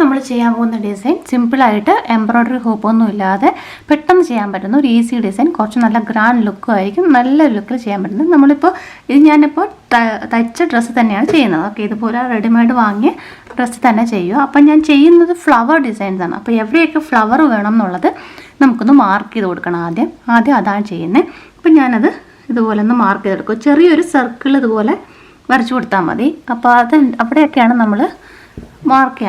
നമ്മൾ ചെയ്യാൻ പോകുന്ന ഡിസൈൻ സിമ്പിളായിട്ട് എംബ്രോയ്ഡറി ഹൂപ്പൊന്നും ഇല്ലാതെ പെട്ടെന്ന് ചെയ്യാൻ പറ്റുന്ന ഒരു ഈസി ഡിസൈൻ, കുറച്ച് നല്ല ഗ്രാൻഡ് ലുക്കും ആയിരിക്കും, നല്ല ലുക്കിൽ ചെയ്യാൻ പറ്റുന്നത്. നമ്മളിപ്പോൾ ഞാനിപ്പോൾ തയ്ച്ച ഡ്രസ്സ് തന്നെയാണ് ചെയ്യുന്നത്. ഓക്കെ, ഇതുപോലെ റെഡിമെയ്ഡ് വാങ്ങിയ ഡ്രസ്സ് തന്നെ ചെയ്യുക. അപ്പം ഞാൻ ചെയ്യുന്നത് ഫ്ലവർ ഡിസൈൻസ് ആണ്. അപ്പോൾ എവിടെയൊക്കെ ഫ്ലവർ വേണം എന്നുള്ളത് നമുക്കൊന്ന് മാർക്ക് ചെയ്ത് കൊടുക്കണം. ആദ്യം അതാണ് ചെയ്യുന്നത്. അപ്പം ഞാനത് ഇതുപോലെ ഒന്ന് മാർക്ക് ചെയ്തെടുക്കും. ചെറിയൊരു സർക്കിൾ ഇതുപോലെ വരച്ചു കൊടുത്താൽ മതി. അപ്പോൾ അവിടെയൊക്കെയാണ് നമ്മൾ മാർക്ക്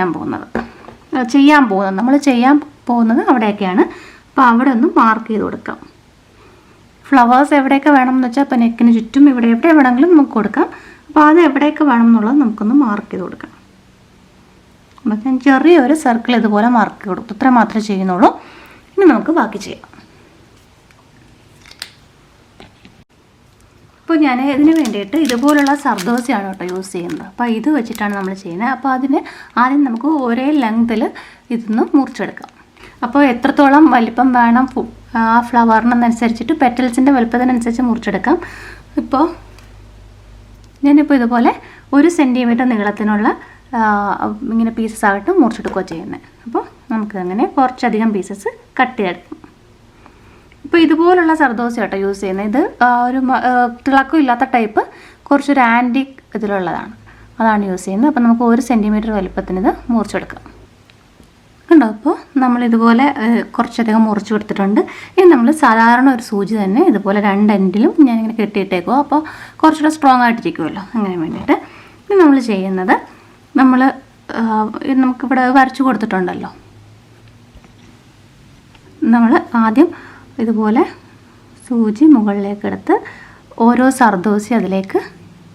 നമ്മൾ ചെയ്യാൻ പോകുന്നത് അവിടെയൊക്കെയാണ്. അപ്പോൾ അവിടെ ഒന്ന് മാർക്ക് ചെയ്ത് കൊടുക്കാം. ഫ്ലവേഴ്സ് എവിടെയൊക്കെ വേണമെന്ന് വെച്ചാൽ ഇപ്പോൾ നെക്കിന് ചുറ്റും എവിടെ വേണമെങ്കിലും നമുക്ക് കൊടുക്കാം. അപ്പോൾ അത് എവിടെയൊക്കെ വേണം എന്നുള്ളത് നമുക്കൊന്ന് മാർക്ക് ചെയ്ത് കൊടുക്കാം. അപ്പോൾ ഞാൻ ചെറിയൊരു സർക്കിൾ ഇതുപോലെ മാർക്ക് ചെയ്ത് കൊടുത്തു. ഇത്ര മാത്രമേ ചെയ്യുന്നുള്ളൂ. ഇനി നമുക്ക് ബാക്കി ചെയ്യാം. അപ്പോൾ ഞാൻ ഇതിന് വേണ്ടിയിട്ട് ഇതുപോലുള്ള സർദോസിയാണ് കേട്ടോ യൂസ് ചെയ്യുന്നത്. അപ്പോൾ ഇത് വെച്ചിട്ടാണ് നമ്മൾ ചെയ്യുന്നത്. അപ്പോൾ അതിന് ആദ്യം നമുക്ക് ഒരേ ലെങ്തിൽ ഇതൊന്ന് മുറിച്ചെടുക്കാം. അപ്പോൾ എത്രത്തോളം വലിപ്പം വേണം ആ ഫ്ലവറിനനുസരിച്ചിട്ട് പെറ്റൽസിൻ്റെ വലിപ്പത്തിനനുസരിച്ച് മുറിച്ചെടുക്കാം. ഇപ്പോൾ ഞാനിപ്പോൾ ഇതുപോലെ 1 സെൻറ്റിമീറ്റർ നീളത്തിനുള്ള ഇങ്ങനെ പീസസ് ആയിട്ട് മുറിച്ചെടുക്കുക ചെയ്യുന്നത്. അപ്പോൾ നമുക്ക് അങ്ങനെ കുറച്ചധികം പീസസ് കട്ട് ചെയ്തെടുക്കും. ഇപ്പോൾ ഇതുപോലുള്ള സർദോസ കേട്ടോ യൂസ് ചെയ്യുന്നത്. ഇത് ഒരു തിളക്കം ഇല്ലാത്ത ടൈപ്പ്, കുറച്ചൊരു ആൻറ്റിക് ഇതിലുള്ളതാണ്, അതാണ് യൂസ് ചെയ്യുന്നത്. അപ്പോൾ നമുക്ക് 1 സെൻറ്റിമീറ്റർ വലിപ്പത്തിന് ഇത് മുറിച്ചെടുക്കാം. കണ്ടോ? അപ്പോൾ നമ്മളിതുപോലെ കുറച്ചധികം മുറിച്ച് കൊടുത്തിട്ടുണ്ട്. ഇനി നമ്മൾ സാധാരണ ഒരു സൂചി തന്നെ ഇതുപോലെ 2 എൻഡിലും ഞാനിങ്ങനെ കെട്ടിയിട്ടേക്കുക. അപ്പോൾ കുറച്ചുകൂടെ സ്ട്രോങ് ആയിട്ടിരിക്കുമല്ലോ, അങ്ങനെ വേണ്ടിയിട്ട്. ഇനി നമ്മൾ ചെയ്യുന്നത് നമുക്കിവിടെ വരച്ചു കൊടുത്തിട്ടുണ്ടല്ലോ, നമ്മൾ ആദ്യം ഇതുപോലെ സൂചി മുകളിലേക്ക് എടുത്ത് ഓരോ സർദോസി അതിലേക്ക്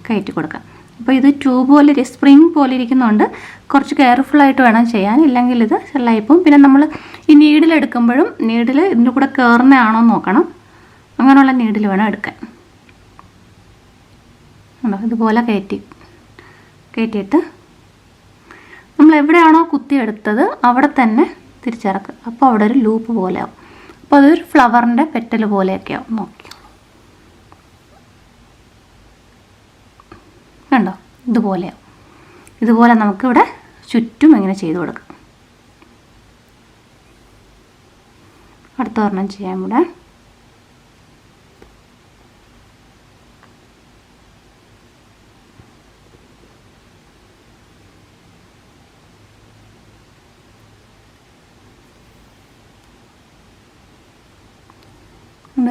കയറ്റി കൊടുക്കാം. അപ്പോൾ ഇത് ട്യൂബ് പോലെ സ്പ്രിങ് പോലെ ഇരിക്കുന്നതുകൊണ്ട് കുറച്ച് കെയർഫുള്ളായിട്ട് വേണം ചെയ്യാൻ, ഇല്ലെങ്കിൽ ഇത് ചെല്ലായിപ്പോവും. പിന്നെ നമ്മൾ ഈ നീഡിലെടുക്കുമ്പോഴും നീഡിൽ ഇതിൻ്റെ കൂടെ കയറുന്നതാണോ നോക്കണം. അങ്ങനെയുള്ള നീഡിൽ വേണം എടുക്കാൻ. ഇതുപോലെ കയറ്റിയിട്ട് നമ്മൾ എവിടെയാണോ കുത്തിയെടുത്തത് അവിടെ തന്നെ തിരിച്ചിറക്കുക. അപ്പോൾ അവിടെ ഒരു ലൂപ്പ് പോലെ ആവും. അപ്പോൾ അതൊരു ഫ്ലവറിൻ്റെ പെറ്റൽ പോലെയൊക്കെ ആവും. നോക്കി കണ്ടോ? ഇതുപോലെയാവും. ഇതുപോലെ നമുക്കിവിടെ ചുറ്റും ഇങ്ങനെ ചെയ്ത് കൊടുക്കാം. അടുത്ത ഒരെണ്ണം ചെയ്യാം. ഇവിടെ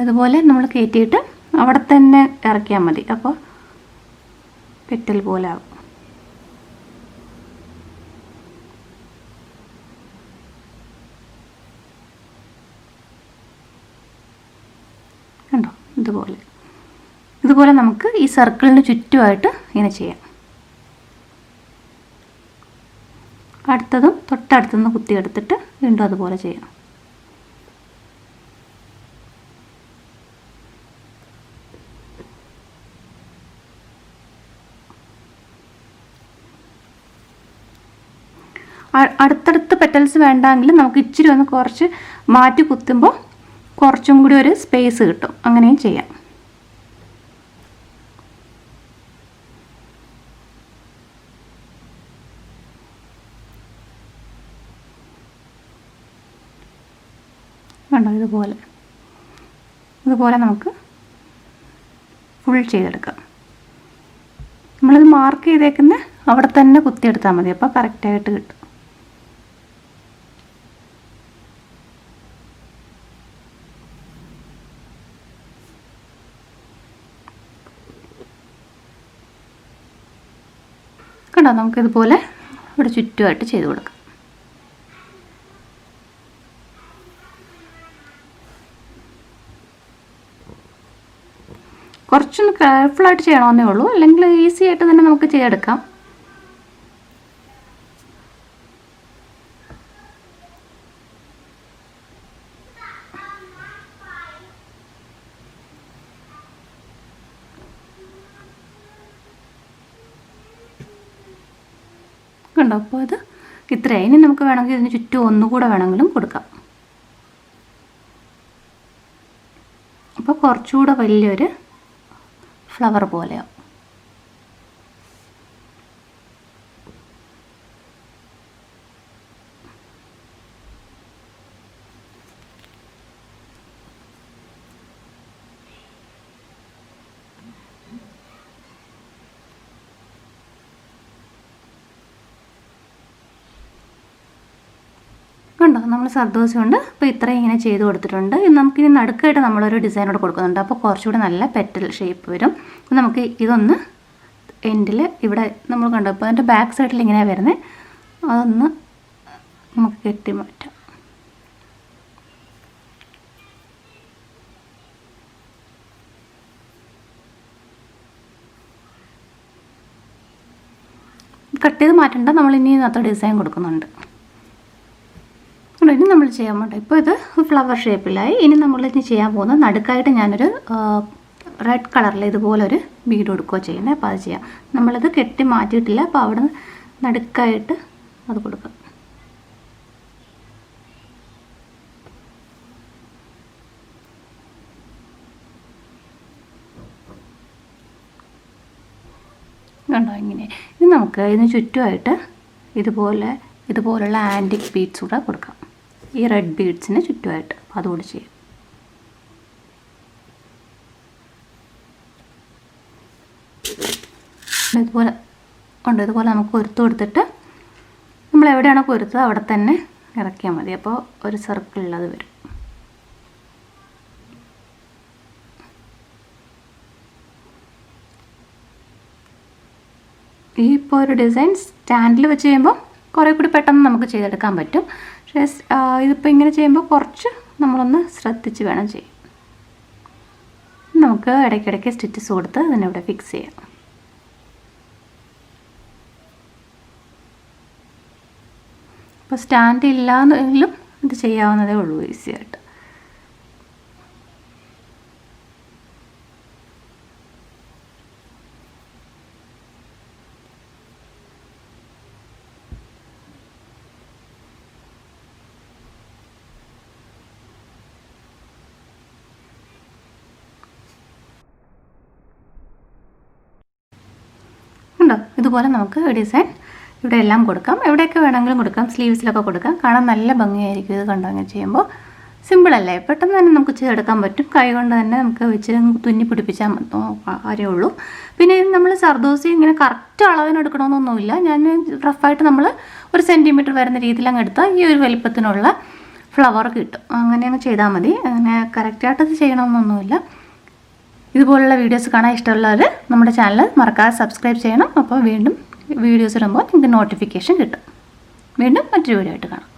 ഇതുപോലെ നമ്മൾ കയറ്റിയിട്ട് അവിടെ തന്നെ ഇറക്കിയാൽ മതി. അപ്പോൾ പെറ്റൽ പോലെ ആവും. കണ്ടോ? ഇതുപോലെ നമുക്ക് ഈ സർക്കിളിന് ചുറ്റുമായിട്ട് ഇങ്ങനെ ചെയ്യാം. അടുത്തതും തൊട്ടടുത്തുനിന്ന് കുത്തിയെടുത്തിട്ട് വീണ്ടും അതുപോലെ ചെയ്യാം. അടുത്തടുത്ത് പെറ്റൽസ് വേണ്ടെങ്കിൽ നമുക്ക് ഇച്ചിരി ഒന്ന് കുറച്ച് മാറ്റി കുത്തുമ്പോൾ കുറച്ചും കൂടി ഒരു സ്പേസ് കിട്ടും. അങ്ങനെയും ചെയ്യാം. കണ്ടോ? ഇതുപോലെ നമുക്ക് ഫുൾ ചെയ്തെടുക്കാം. നമ്മളിത് മാർക്ക് ചെയ്തേക്കുന്ന അവിടെ തന്നെ കുത്തിയെടുത്താൽ മതി. അപ്പോൾ കറക്റ്റായിട്ട് കിട്ടും. കണ്ടോ? നമുക്കിതുപോലെ ഇവിടെ ചുറ്റുമായിട്ട് ചെയ്ത് കൊടുക്കാം. കുറച്ചൊന്ന് കെയർഫുള്ളായിട്ട് ചെയ്യണമെന്നേ ഉള്ളൂ, അല്ലെങ്കിൽ ഈസി ആയിട്ട് തന്നെ നമുക്ക് ചെയ്തെടുക്കാം. കണ്ടോ? അപ്പോൾ അത് ഇത്രയും. ഇനി നമുക്ക് വേണമെങ്കിൽ ഇതിന് ചുറ്റും ഒന്നുകൂടെ വേണമെങ്കിലും കൊടുക്കാം. അപ്പോൾ കുറച്ചുകൂടെ വലിയൊരു ഫ്ലവർ പോലെയാവും. ഉണ്ടോ നമ്മൾ സർദോസി കൊണ്ട് ഇപ്പോൾ ഇത്രയും ഇങ്ങനെ ചെയ്ത് കൊടുത്തിട്ടുണ്ട്. നമുക്കിനി നടുക്കായിട്ട് നമ്മളൊരു ഡിസൈനോട് കൊടുക്കുന്നുണ്ട്. അപ്പോൾ കുറച്ചുകൂടി നല്ല പെറ്റൽ ഷേപ്പ് വരും. അപ്പോൾ നമുക്ക് ഇതൊന്ന് എൻഡിൽ ഇവിടെ നമ്മൾ കണ്ടു. അപ്പോൾ അതിൻ്റെ ബാക്ക് സൈഡിൽ ഇങ്ങനെയാണ് വരുന്നത്. അതൊന്ന് നമുക്ക് കെട്ടി മാറ്റാം. കട്ട് ചെയ്ത് മാറ്റേണ്ട, നമ്മളിനി ഇതിനകത്ത് ഡിസൈൻ കൊടുക്കുന്നുണ്ട്. ഇനി നമ്മൾ ചെയ്യാൻ പോകണ്ട. ഇപ്പോൾ ഇത് ഫ്ലവർ ഷേപ്പിലായി. ഇനി നമ്മളിനി ചെയ്യാൻ പോകുന്നത് നടുക്കായിട്ട് ഞാനൊരു റെഡ് കളറിൽ ഇതുപോലൊരു ബീഡ് കൊടുക്കുകയോ ചെയ്യുന്നത്. അപ്പോൾ അത് ചെയ്യാം. നമ്മളിത് കെട്ടി മാറ്റിയിട്ടില്ല. അപ്പോൾ അവിടെ നടുക്കായിട്ട് അത് കൊടുക്കാം. കണ്ടോ ഇങ്ങനെ. ഇനി നമുക്ക് ഇതിന് ചുറ്റുമായിട്ട് ഇതുപോലുള്ള ആൻറ്റിക് ബീഡ്സ് കൂടെ കൊടുക്കാം. ഈ റെഡ് ബീഡ്സിന് ചുറ്റുമായിട്ട് അതുകൂടി ചെയ്യും. ഇതുപോലെ നമുക്ക് കൊരുത്ത് കൊടുത്തിട്ട് നമ്മൾ എവിടെയാണോ കൊരുത്തത് അവിടെ തന്നെ ഇറക്കിയാൽ മതി. അപ്പോൾ ഒരു സർക്കിളിലത് വരും. ഈ ഇപ്പോൾ ഒരു ഡിസൈൻ സ്റ്റാൻഡിൽ വെച്ച് ചെയ്യുമ്പോൾ കുറേ കൂടി പെട്ടെന്ന് നമുക്ക് ചെയ്തെടുക്കാൻ പറ്റും. പക്ഷേ ഇതിപ്പോൾ ഇങ്ങനെ ചെയ്യുമ്പോൾ കുറച്ച് നമ്മളൊന്ന് ശ്രദ്ധിച്ച് വേണം ചെയ്യാൻ. നമുക്ക് ഇടയ്ക്കിടയ്ക്ക് സ്റ്റിച്ചസ് കൊടുത്ത് ഇതിനിവിടെ ഫിക്സ് ചെയ്യാം. ഇപ്പോൾ സ്റ്റാൻഡ് ഇല്ലാന്നെങ്കിലും ഇത് ചെയ്യാവുന്നതേ ഉള്ളൂ ഈസി ആയിട്ട്. ഉണ്ടോ? ഇതുപോലെ നമുക്ക് ഡിസൈൻ ഇവിടെ എല്ലാം കൊടുക്കാം. എവിടെയൊക്കെ വേണമെങ്കിലും കൊടുക്കാം. സ്ലീവ്സിലൊക്കെ കൊടുക്കാം. കാണാൻ നല്ല ഭംഗിയായിരിക്കും. ഇത് കണ്ടോ അങ്ങനെ ചെയ്യുമ്പോൾ സിമ്പിളല്ലേ? പെട്ടെന്ന് തന്നെ നമുക്ക് ചെയ്തെടുക്കാൻ പറ്റും. കൈ കൊണ്ട് തന്നെ നമുക്ക് വെച്ച് തുന്നി പിടിപ്പിച്ചാൽ കാര്യമേ ഉള്ളൂ. പിന്നെ ഇത് നമ്മൾ സർദോസി ഇങ്ങനെ കറക്റ്റ് അളവിനെടുക്കണമെന്നൊന്നുമില്ല. ഞാൻ റഫായിട്ട് നമ്മൾ 1 സെൻറ്റിമീറ്റർ വരുന്ന രീതിയിൽ അങ്ങ് എടുത്താൽ ഈ ഒരു വലിപ്പത്തിനുള്ള ഫ്ലവർ കിട്ടും. അങ്ങനെ അങ്ങ് ചെയ്താൽ മതി. അങ്ങനെ കറക്റ്റായിട്ട് ഇത് ചെയ്യണമെന്നൊന്നുമില്ല. ഇതുപോലുള്ള വീഡിയോസ് കാണാൻ ഇഷ്ടമുള്ളവർ നമ്മുടെ ചാനൽ മറക്കാതെ സബ്സ്ക്രൈബ് ചെയ്യണം. അപ്പോൾ വീണ്ടും വീഡിയോസ് ഇടുമ്പോൾ നിങ്ങൾക്ക് നോട്ടിഫിക്കേഷൻ കിട്ടും. വീണ്ടും മറ്റൊരു വീഡിയോ ആയിട്ട് കാണാം.